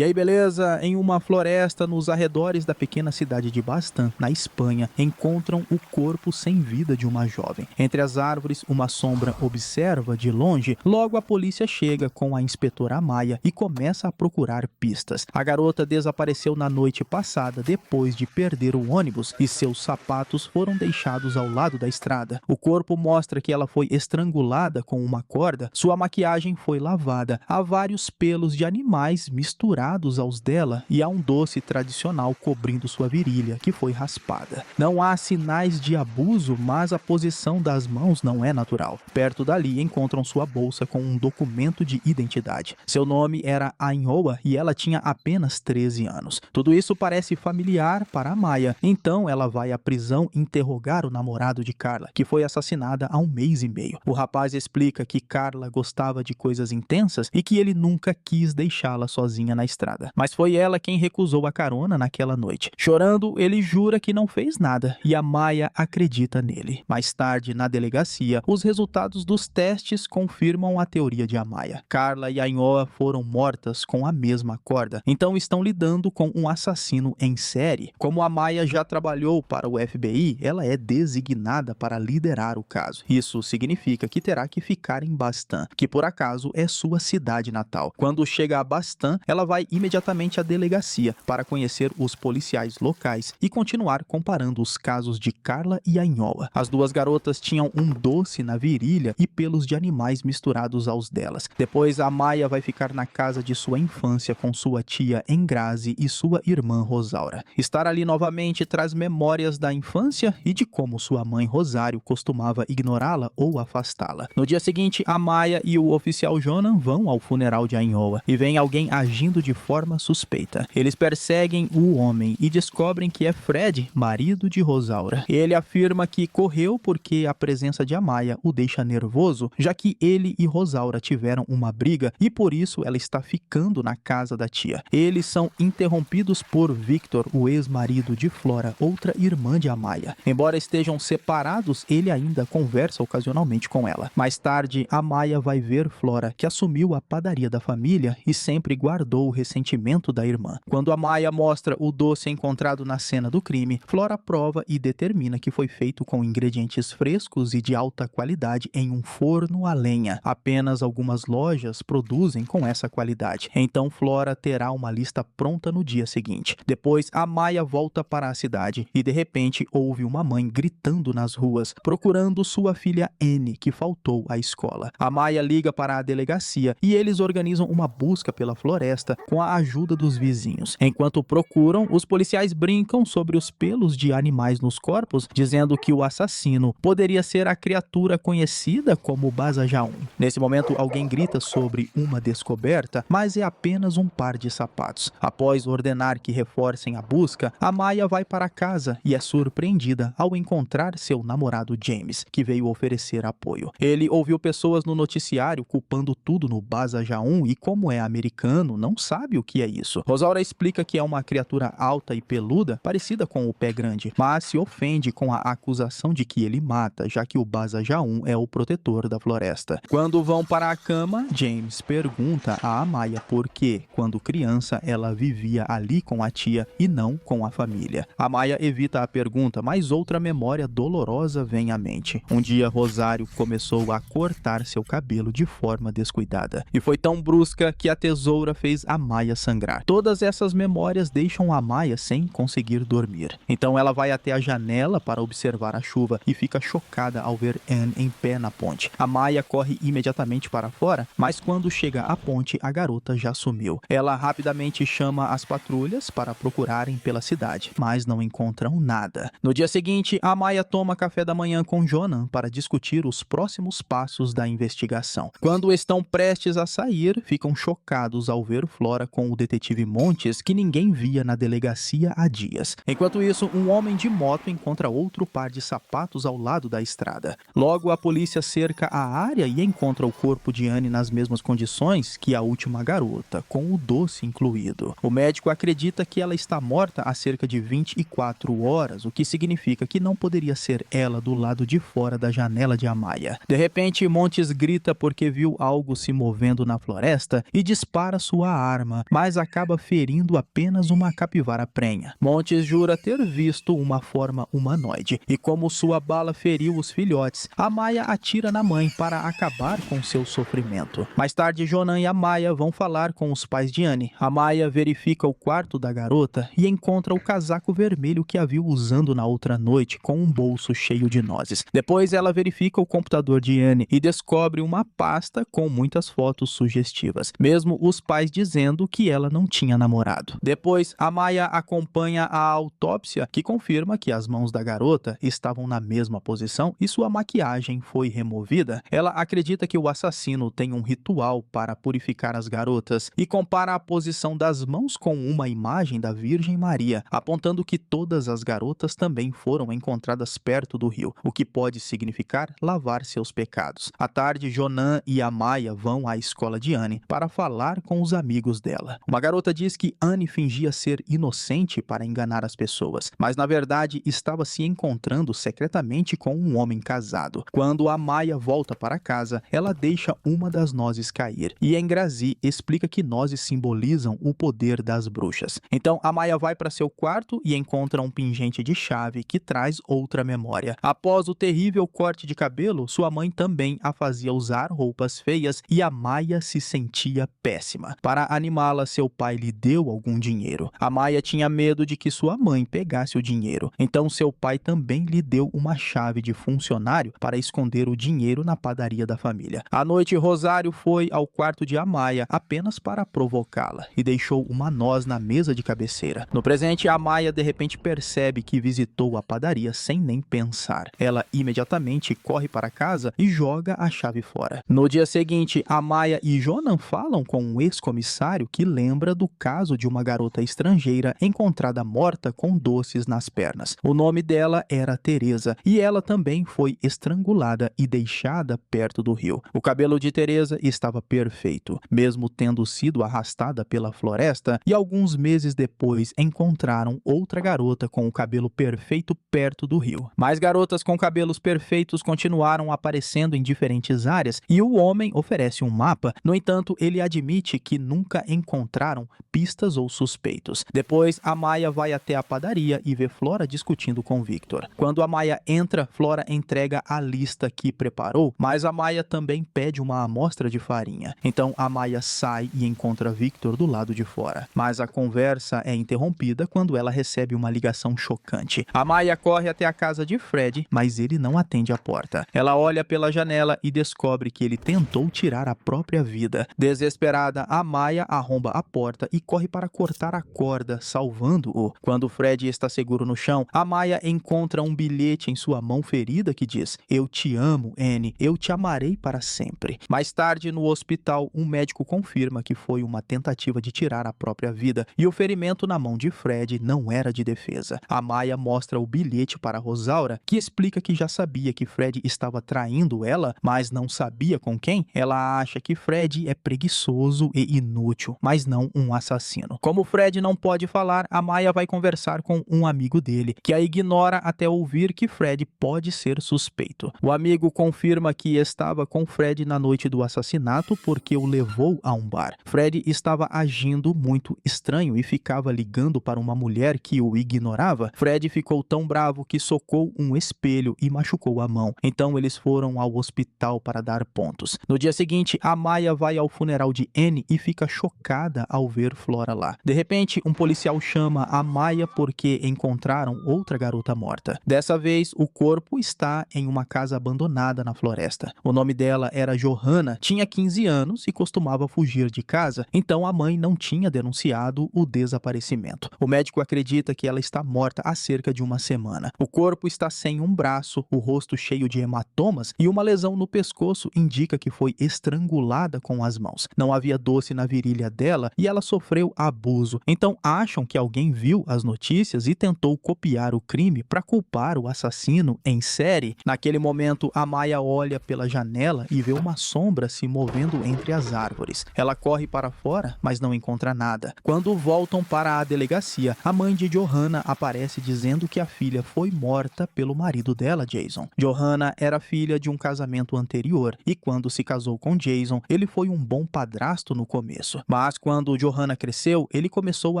E aí, beleza? Em uma floresta nos arredores da pequena cidade de Bastan, na Espanha, encontram o corpo sem vida de uma jovem. Entre as árvores, uma sombra observa de longe. Logo, a polícia chega com a inspetora Amaya e começa a procurar pistas. A garota desapareceu na noite passada depois de perder o ônibus e seus sapatos foram deixados ao lado da estrada. O corpo mostra que ela foi estrangulada com uma corda, sua maquiagem foi lavada, há vários pelos de animais misturados aos dela e há um doce tradicional cobrindo sua virilha, que foi raspada. Não há sinais de abuso, mas a posição das mãos não é natural. Perto dali encontram sua bolsa com um documento de identidade. Seu nome era Ainhoa e ela tinha apenas 13 anos. Tudo isso parece familiar para Amaya, então ela vai à prisão interrogar o namorado de Carla, que foi assassinada há 1 mês e meio. O rapaz explica que Carla gostava de coisas intensas e que ele nunca quis deixá-la sozinha na estrada. Mas foi ela quem recusou a carona naquela noite. Chorando, ele jura que não fez nada e Amaya acredita nele. Mais tarde, na delegacia, os resultados dos testes confirmam a teoria de Amaya. Carla e Ainhoa foram mortas com a mesma corda, então estão lidando com um assassino em série. Como Amaya já trabalhou para o FBI, ela é designada para liderar o caso. Isso significa que terá que ficar em Bastan, que por acaso é sua cidade natal. Quando chega a Bastan, ela vai imediatamente à delegacia para conhecer os policiais locais e continuar comparando os casos de Carla e Ainhoa. As duas garotas tinham um doce na virilha e pelos de animais misturados aos delas. Depois, Amaya vai ficar na casa de sua infância com sua tia Engrazi e sua irmã Rosaura. Estar ali novamente traz memórias da infância e de como sua mãe Rosário costumava ignorá-la ou afastá-la. No dia seguinte, Amaya e o oficial Jonan vão ao funeral de Ainhoa e vem alguém agindo de forma suspeita. Eles perseguem o homem e descobrem que é Fred, marido de Rosaura. Ele afirma que correu porque a presença de Amaya o deixa nervoso, já que ele e Rosaura tiveram uma briga e por isso ela está ficando na casa da tia. Eles são interrompidos por Victor, o ex-marido de Flora, outra irmã de Amaya. Embora estejam separados, ele ainda conversa ocasionalmente com ela. Mais tarde, Amaya vai ver Flora, que assumiu a padaria da família e sempre guardou o ressentimento da irmã. Quando Amaya mostra o doce encontrado na cena do crime, Flora prova e determina que foi feito com ingredientes frescos e de alta qualidade em um forno a lenha. Apenas algumas lojas produzem com essa qualidade. Então Flora terá uma lista pronta no dia seguinte. Depois, Amaya volta para a cidade e de repente ouve uma mãe gritando nas ruas, procurando sua filha Anne, que faltou à escola. Amaya liga para a delegacia e eles organizam uma busca pela floresta com a ajuda dos vizinhos. Enquanto procuram, os policiais brincam sobre os pelos de animais nos corpos, dizendo que o assassino poderia ser a criatura conhecida como Basajaun. Nesse momento, alguém grita sobre uma descoberta, mas é apenas um par de sapatos. Após ordenar que reforcem a busca, Amaya vai para casa e é surpreendida ao encontrar seu namorado James, que veio oferecer apoio. Ele ouviu pessoas no noticiário culpando tudo no Basajaun e, como é americano, não sabe o que é isso. Rosaura explica que é uma criatura alta e peluda, parecida com o Pé Grande, mas se ofende com a acusação de que ele mata, já que o Basajaun é o protetor da floresta. Quando vão para a cama, James pergunta a Amaya por que, quando criança, ela vivia ali com a tia e não com a família. Amaya evita a pergunta, mas outra memória dolorosa vem à mente. Um dia, Rosário começou a cortar seu cabelo de forma descuidada, e foi tão brusca que a tesoura fez Amaya sangrar. Todas essas memórias deixam Amaya sem conseguir dormir. Então ela vai até a janela para observar a chuva e fica chocada ao ver Anne em pé na ponte. Amaya corre imediatamente para fora, mas quando chega à ponte, a garota já sumiu. Ela rapidamente chama as patrulhas para procurarem pela cidade, mas não encontram nada. No dia seguinte, Amaya toma café da manhã com Jonan para discutir os próximos passos da investigação. Quando estão prestes a sair, ficam chocados ao ver Flora com o detetive Montes, que ninguém via na delegacia há dias. Enquanto isso, um homem de moto encontra outro par de sapatos ao lado da estrada. Logo, a polícia cerca a área e encontra o corpo de Anne nas mesmas condições que a última garota, com o doce incluído. O médico acredita que ela está morta há cerca de 24 horas, o que significa que não poderia ser ela do lado de fora da janela de Amaya. De repente, Montes grita porque viu algo se movendo na floresta e dispara sua arma arma, mas acaba ferindo apenas uma capivara prenha. Montes jura ter visto uma forma humanoide, e como sua bala feriu os filhotes, Amaya atira na mãe para acabar com seu sofrimento. Mais tarde, Jonan e Amaya vão falar com os pais de Anne. Amaya verifica o quarto da garota e encontra o casaco vermelho que a viu usando na outra noite, com um bolso cheio de nozes. Depois, ela verifica o computador de Anne e descobre uma pasta com muitas fotos sugestivas, mesmo os pais dizendo que ela não tinha namorado. Depois, Amaya acompanha a autópsia, que confirma que as mãos da garota estavam na mesma posição e sua maquiagem foi removida. Ela acredita que o assassino tem um ritual para purificar as garotas e compara a posição das mãos com uma imagem da Virgem Maria, apontando que todas as garotas também foram encontradas perto do rio, o que pode significar lavar seus pecados. À tarde, Jonan e Amaya vão à escola de Anne para falar com os amigos dela. Uma garota diz que Anne fingia ser inocente para enganar as pessoas, mas na verdade estava se encontrando secretamente com um homem casado. Quando Amaya volta para casa, ela deixa uma das nozes cair, e Engrazi explica que nozes simbolizam o poder das bruxas. Então Amaya vai para seu quarto e encontra um pingente de chave que traz outra memória. Após o terrível corte de cabelo, sua mãe também a fazia usar roupas feias e Amaya se sentia péssima. Para animá-la, seu pai lhe deu algum dinheiro. Amaya tinha medo de que sua mãe pegasse o dinheiro, então seu pai também lhe deu uma chave de funcionário para esconder o dinheiro na padaria da família. À noite, Rosário foi ao quarto de Amaya apenas para provocá-la e deixou uma noz na mesa de cabeceira. No presente, Amaya de repente percebe que visitou a padaria sem nem pensar. Ela imediatamente corre para casa e joga a chave fora. No dia seguinte, Amaya e Jonan falam com um ex-comissário que lembra do caso de uma garota estrangeira encontrada morta com doces nas pernas. O nome dela era Teresa e ela também foi estrangulada e deixada perto do rio. O cabelo de Teresa estava perfeito, mesmo tendo sido arrastada pela floresta, e alguns meses depois encontraram outra garota com o cabelo perfeito perto do rio. Mais garotas com cabelos perfeitos continuaram aparecendo em diferentes áreas e o homem oferece um mapa. No entanto, ele admite que nunca encontraram pistas ou suspeitos. Depois, Amaya vai até a padaria e vê Flora discutindo com Victor. Quando Amaya entra, Flora entrega a lista que preparou, mas Amaya também pede uma amostra de farinha. Então Amaya sai e encontra Victor do lado de fora. Mas a conversa é interrompida quando ela recebe uma ligação chocante. Amaya corre até a casa de Fred, mas ele não atende a porta. Ela olha pela janela e descobre que ele tentou tirar a própria vida. Desesperada, Amaya arromba a porta e corre para cortar a corda, salvando-o. Quando Fred está seguro no chão, Amaya encontra um bilhete em sua mão ferida que diz: "Eu te amo, Anne, eu te amarei para sempre." Mais tarde, no hospital, um médico confirma que foi uma tentativa de tirar a própria vida e o ferimento na mão de Fred não era de defesa. Amaya mostra o bilhete para Rosaura, que explica que já sabia que Fred estava traindo ela, mas não sabia com quem. Ela acha que Fred é preguiçoso e inútil, mas não um assassino. Como Fred não pode falar, Amaya vai conversar com um amigo dele, que a ignora até ouvir que Fred pode ser suspeito. O amigo confirma que estava com Fred na noite do assassinato porque o levou a um bar. Fred estava agindo muito estranho e ficava ligando para uma mulher que o ignorava. Fred ficou tão bravo que socou um espelho e machucou a mão. Então eles foram ao hospital para dar pontos. No dia seguinte, Amaya vai ao funeral de Anne e fica chocada ao ver Flora lá. De repente, um policial chama Amaya porque encontraram outra garota morta. Dessa vez, o corpo está em uma casa abandonada na floresta. O nome dela era Johanna, tinha 15 anos e costumava fugir de casa, então a mãe não tinha denunciado o desaparecimento. O médico acredita que ela está morta há cerca de uma semana. O corpo está sem um braço, o rosto cheio de hematomas e uma lesão no pescoço indica que foi estrangulada com as mãos. Não havia doce na virilha dela e ela sofreu abuso. Então acham que alguém viu as notícias e tentou copiar o crime para culpar o assassino em série. Naquele momento, Amaya olha pela janela e vê uma sombra se movendo entre as árvores. Ela corre para fora, mas não encontra nada. Quando voltam para a delegacia, a mãe de Johanna aparece dizendo que a filha foi morta pelo marido dela, Jason. Johanna era filha de um casamento anterior e quando se casou com Jason, ele foi um bom padrasto no começo, Mas quando Johanna cresceu, ele começou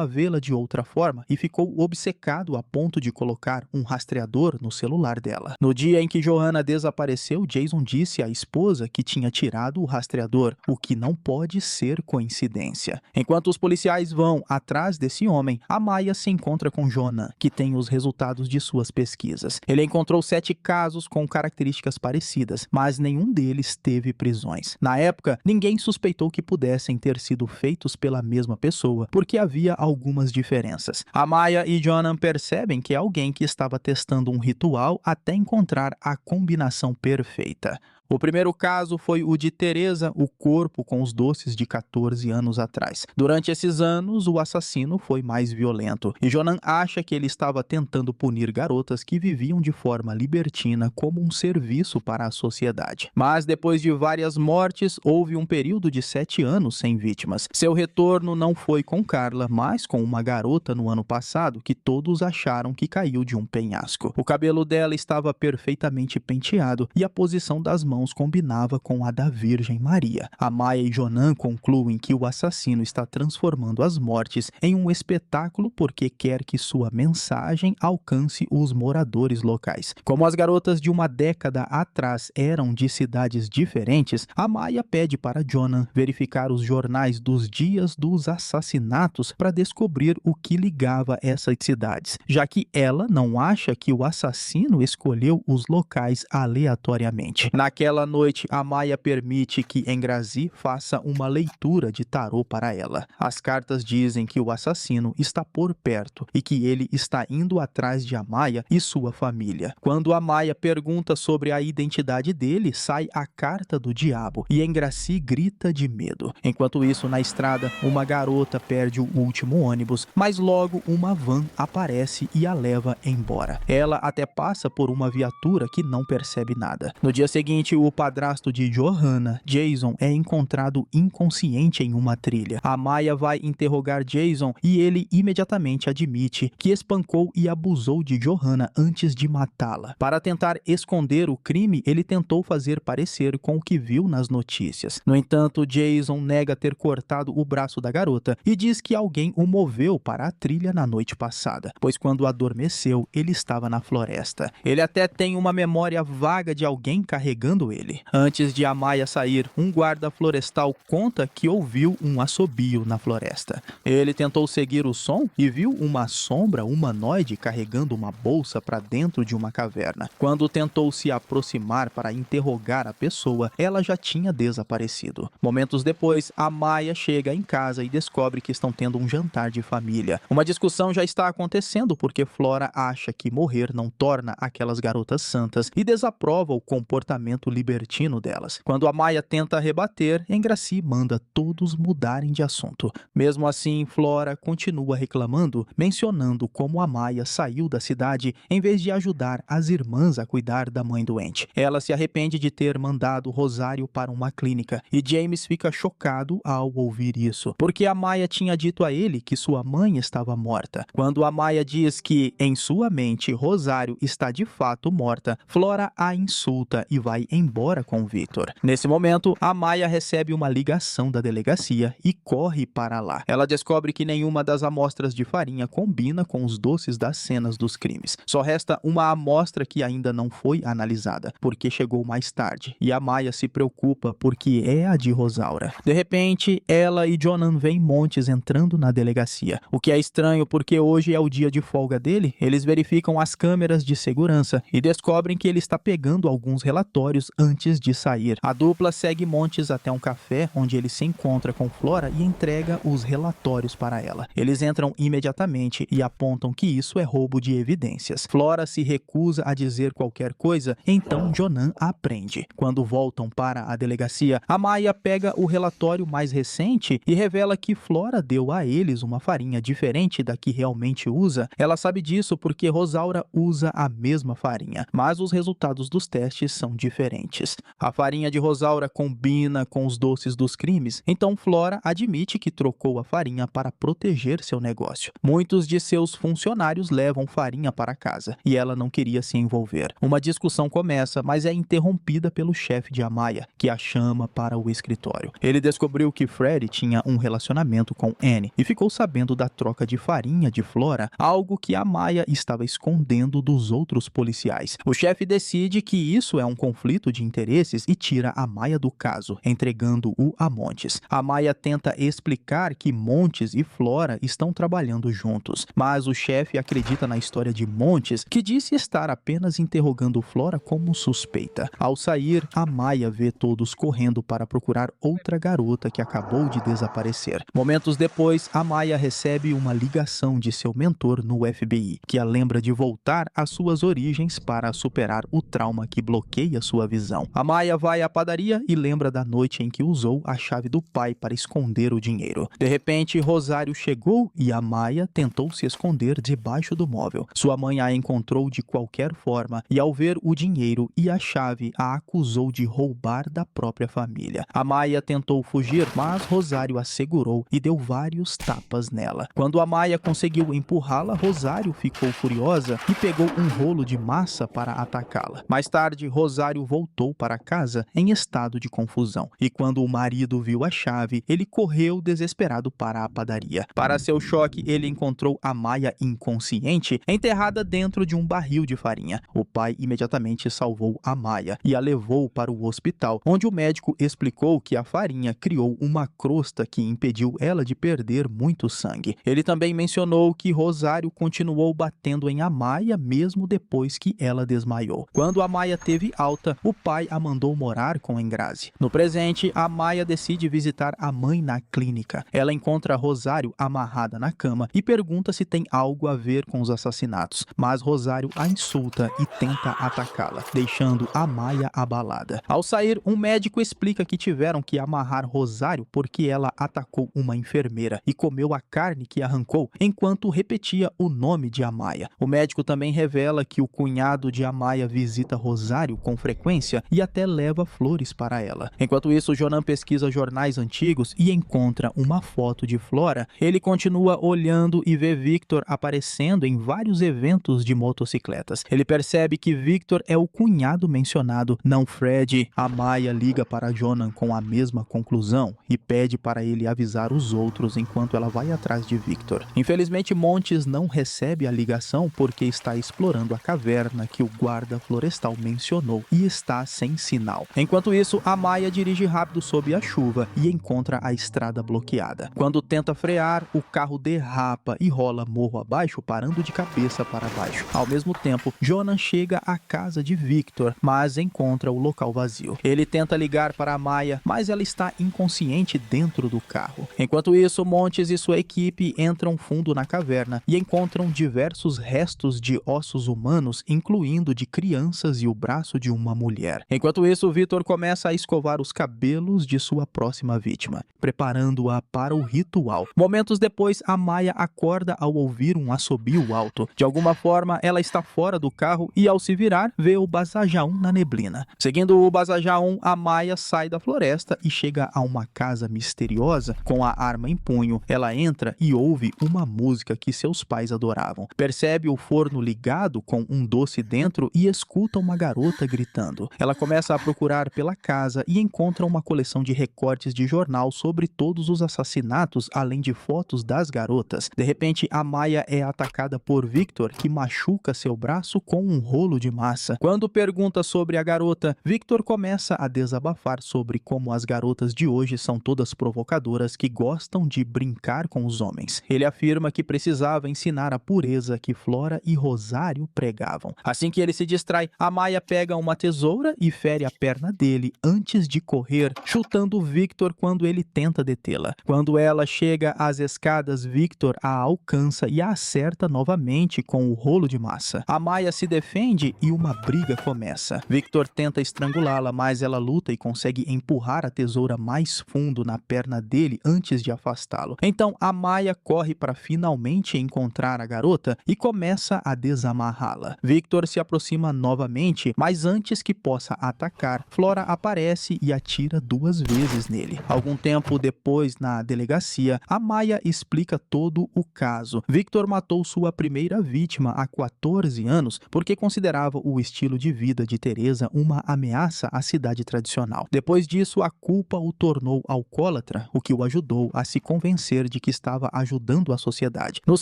a vê-la de outra forma e ficou obcecado a ponto de colocar um rastreador no celular dela. No dia em que Johanna desapareceu, Jason disse à esposa que tinha tirado o rastreador, o que não pode ser coincidência. Enquanto os policiais vão atrás desse homem, Amaya se encontra com Johanna, que tem os resultados de suas pesquisas. Ele encontrou 7 casos com características parecidas, mas nenhum deles teve prisões. Na época, ninguém suspeitou que pudessem ter sido feitos pela mesma pessoa, porque havia algumas diferenças. Amaya e Johanna percebem que é alguém que estava testando um ritual até encontrar a combinação perfeita. O primeiro caso foi o de Teresa, o corpo com os doces de 14 anos atrás. Durante esses anos, o assassino foi mais violento, e Jonan acha que ele estava tentando punir garotas que viviam de forma libertina como um serviço para a sociedade. Mas depois de várias mortes, houve um período de 7 anos sem vítimas. Seu retorno não foi com Carla, mas com uma garota no ano passado que todos acharam que caiu de um penhasco. O cabelo dela estava perfeitamente penteado e a posição das mãos combinava com a da Virgem Maria. Amaya e Jonan concluem que o assassino está transformando as mortes em um espetáculo porque quer que sua mensagem alcance os moradores locais. Como as garotas de uma década atrás eram de cidades diferentes, Amaya pede para Jonan verificar os jornais dos dias dos assassinatos para descobrir o que ligava essas cidades, já que ela não acha que o assassino escolheu os locais aleatoriamente. Naquela noite, Amaya permite que Engrazi faça uma leitura de tarô para ela. As cartas dizem que o assassino está por perto e que ele está indo atrás de Amaya e sua família. Quando Amaya pergunta sobre a identidade dele, sai a carta do diabo e Engrazi grita de medo. Enquanto isso, na estrada, uma garota perde o último ônibus, mas logo uma van aparece e a leva embora. Ela até passa por uma viatura que não percebe nada. No dia seguinte, o padrasto de Johanna, Jason, é encontrado inconsciente em uma trilha. Amaya vai interrogar Jason e ele imediatamente admite que espancou e abusou de Johanna antes de matá-la. Para tentar esconder o crime, ele tentou fazer parecer com o que viu nas notícias. No entanto, Jason nega ter cortado o braço da garota e diz que alguém o moveu para a trilha na noite passada, pois quando adormeceu, ele estava na floresta. Ele até tem uma memória vaga de alguém carregando ele. Antes de Amaya sair, um guarda florestal conta que ouviu um assobio na floresta. Ele tentou seguir o som e viu uma sombra humanoide carregando uma bolsa para dentro de uma caverna. Quando tentou se aproximar para interrogar a pessoa, ela já tinha desaparecido. Momentos depois, Amaya chega em casa e descobre que estão tendo um jantar de família. Uma discussão já está acontecendo porque Flora acha que morrer não torna aquelas garotas santas e desaprova o comportamento libertino delas. Quando Amaya tenta rebater, Engrazi manda todos mudarem de assunto. Mesmo assim, Flora continua reclamando, mencionando como Amaya saiu da cidade em vez de ajudar as irmãs a cuidar da mãe doente. Ela se arrepende de ter mandado Rosário para uma clínica e James fica chocado ao ouvir isso, porque Amaya tinha dito a ele que sua mãe estava morta. Quando Amaya diz que, em sua mente, Rosário está de fato morta, Flora a insulta e vai embora com Victor. Nesse momento, Amaya recebe uma ligação da delegacia e corre para lá. Ela descobre que nenhuma das amostras de farinha combina com os doces das cenas dos crimes. Só resta uma amostra que ainda não foi analisada, porque chegou mais tarde, e Amaya se preocupa porque é a de Rosaura. De repente, ela e Jonan veem Montes entrando na delegacia, o que é estranho porque hoje é o dia de folga dele. Eles verificam as câmeras de segurança e descobrem que ele está pegando alguns relatórios antes de sair. A dupla segue Montes até um café onde ele se encontra com Flora e entrega os relatórios para ela. Eles entram imediatamente e apontam que isso é roubo de evidências. Flora se recusa a dizer qualquer coisa, então Jonan aprende. Quando voltam para a delegacia, Amaya pega o relatório mais recente e revela que Flora deu a eles uma farinha diferente da que realmente usa. Ela sabe disso porque Rosaura usa a mesma farinha, mas os resultados dos testes são diferentes. ingredientes. A farinha de Rosaura combina com os doces dos crimes, então Flora admite que trocou a farinha para proteger seu negócio. Muitos de seus funcionários levam farinha para casa e ela não queria se envolver. Uma discussão começa, mas é interrompida pelo chefe de Amaya, que a chama para o escritório. Ele descobriu que Freddy tinha um relacionamento com Annie e ficou sabendo da troca de farinha de Flora, algo que Amaya estava escondendo dos outros policiais. O chefe decide que isso é um conflito de interesses e tira Amaya do caso, entregando-o a Montes. Amaya tenta explicar que Montes e Flora estão trabalhando juntos, mas o chefe acredita na história de Montes, que disse estar apenas interrogando Flora como suspeita. Ao sair, Amaya vê todos correndo para procurar outra garota que acabou de desaparecer. Momentos depois, Amaya recebe uma ligação de seu mentor no FBI, que a lembra de voltar às suas origens para superar o trauma que bloqueia sua visão. Amaya vai à padaria e lembra da noite em que usou a chave do pai para esconder o dinheiro. De repente, Rosário chegou e Amaya tentou se esconder debaixo do móvel. Sua mãe a encontrou de qualquer forma e, ao ver o dinheiro e a chave, a acusou de roubar da própria família. Amaya tentou fugir, mas Rosário a segurou e deu vários tapas nela. Quando Amaya conseguiu empurrá-la, Rosário ficou furiosa e pegou um rolo de massa para atacá-la. Mais tarde, Rosário voltou para casa em estado de confusão, e quando o marido viu a chave, ele correu desesperado para a padaria. Para seu choque, ele encontrou Amaya inconsciente, enterrada dentro de um barril de farinha. O pai imediatamente salvou Amaya e a levou para o hospital, onde o médico explicou que a farinha criou uma crosta que impediu ela de perder muito sangue. Ele também mencionou que Rosário continuou batendo em Amaya mesmo depois que ela desmaiou. Quando Amaya teve alta, o pai a mandou morar com Engrazi. No presente, Amaya decide visitar a mãe na clínica. Ela encontra Rosário amarrada na cama e pergunta se tem algo a ver com os assassinatos, mas Rosário a insulta e tenta atacá-la, deixando Amaya abalada. Ao sair, um médico explica que tiveram que amarrar Rosário porque ela atacou uma enfermeira e comeu a carne que arrancou enquanto repetia o nome de Amaya. O médico também revela que o cunhado de Amaya visita Rosário com frequência e até leva flores para ela. Enquanto isso, Jonan pesquisa jornais antigos e encontra uma foto de Flora. Ele continua olhando e vê Victor aparecendo em vários eventos de motocicletas. Ele percebe que Victor é o cunhado mencionado, não Fred. Amaya liga para Jonan com a mesma conclusão e pede para ele avisar os outros enquanto ela vai atrás de Victor. Infelizmente, Montes não recebe a ligação porque está explorando a caverna que o guarda florestal mencionou e está sem sinal. Enquanto isso, Amaya dirige rápido sob a chuva e encontra a estrada bloqueada. Quando tenta frear, o carro derrapa e rola morro abaixo, parando de cabeça para baixo. Ao mesmo tempo, Jonan chega à casa de Victor, mas encontra o local vazio. Ele tenta ligar para Amaya, mas ela está inconsciente dentro do carro. Enquanto isso, Montes e sua equipe entram fundo na caverna e encontram diversos restos de ossos humanos, incluindo de crianças e o braço de uma mulher. Enquanto isso, Victor começa a escovar os cabelos de sua próxima vítima, preparando-a para o ritual. Momentos depois, Amaya acorda ao ouvir um assobio alto. De alguma forma, ela está fora do carro e, ao se virar, vê o Basajaun na neblina. Seguindo o Basajaun, Amaya sai da floresta e chega a uma casa misteriosa com a arma em punho. Ela entra e ouve uma música que seus pais adoravam. Percebe o forno ligado com um doce dentro e escuta uma garota gritando. Ela começa a procurar pela casa e encontra uma coleção de recortes de jornal sobre todos os assassinatos, além de fotos das garotas. De repente, Amaya é atacada por Victor, que machuca seu braço com um rolo de massa. Quando pergunta sobre a garota, Victor começa a desabafar sobre como as garotas de hoje são todas provocadoras que gostam de brincar com os homens. Ele afirma que precisava ensinar a pureza que Flora e Rosário pregavam. Assim que ele se distrai, Amaya pega uma tesoura e fere a perna dele antes de correr, chutando Victor quando ele tenta detê-la. Quando ela chega às escadas, Victor a alcança e a acerta novamente com o rolo de massa. Amaya se defende e uma briga começa. Victor tenta estrangulá-la, mas ela luta e consegue empurrar a tesoura mais fundo na perna dele antes de afastá-lo. Então, Amaya corre para finalmente encontrar a garota e começa a desamarrá-la. Victor se aproxima novamente, mas antes que possa atacar, Flora aparece e atira 2 vezes nele. Algum tempo depois, na delegacia, a Maya explica todo o caso. Victor matou sua primeira vítima há 14 anos porque considerava o estilo de vida de Teresa uma ameaça à cidade tradicional. Depois disso, a culpa o tornou alcoólatra, o que o ajudou a se convencer de que estava ajudando a sociedade. Nos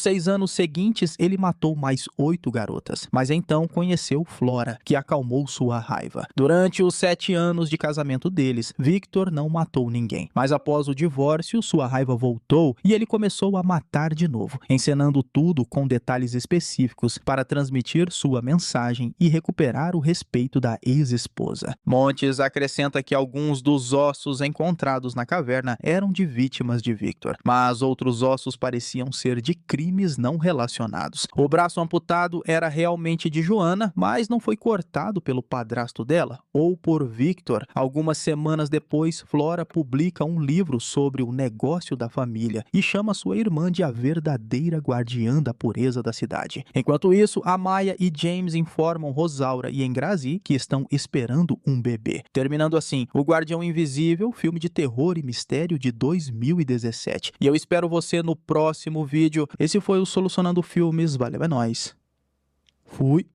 6 anos seguintes, ele matou mais 8 garotas, mas então conheceu Flora, que acalmou sua raiva. Durante os 7 anos de casamento deles, Victor não matou ninguém, mas após o divórcio, sua raiva voltou e ele começou a matar de novo, encenando tudo com detalhes específicos para transmitir sua mensagem e recuperar o respeito da ex-esposa. Montes acrescenta que alguns dos ossos encontrados na caverna eram de vítimas de Victor, mas outros ossos pareciam ser de crimes não relacionados. O braço amputado era realmente de Joanna, mas não foi cortado pelo padrasto dela ou por Victor. Algumas semanas depois, Flora publica um livro sobre o negócio da família e chama sua irmã de a verdadeira guardiã da pureza da cidade. Enquanto isso, Amaya e James informam Rosaura e Engrazi que estão esperando um bebê. Terminando assim, O Guardião Invisível, filme de terror e mistério de 2017. E eu espero você no próximo vídeo. Esse foi o Solucionando Filmes. Valeu, é nóis. Fui.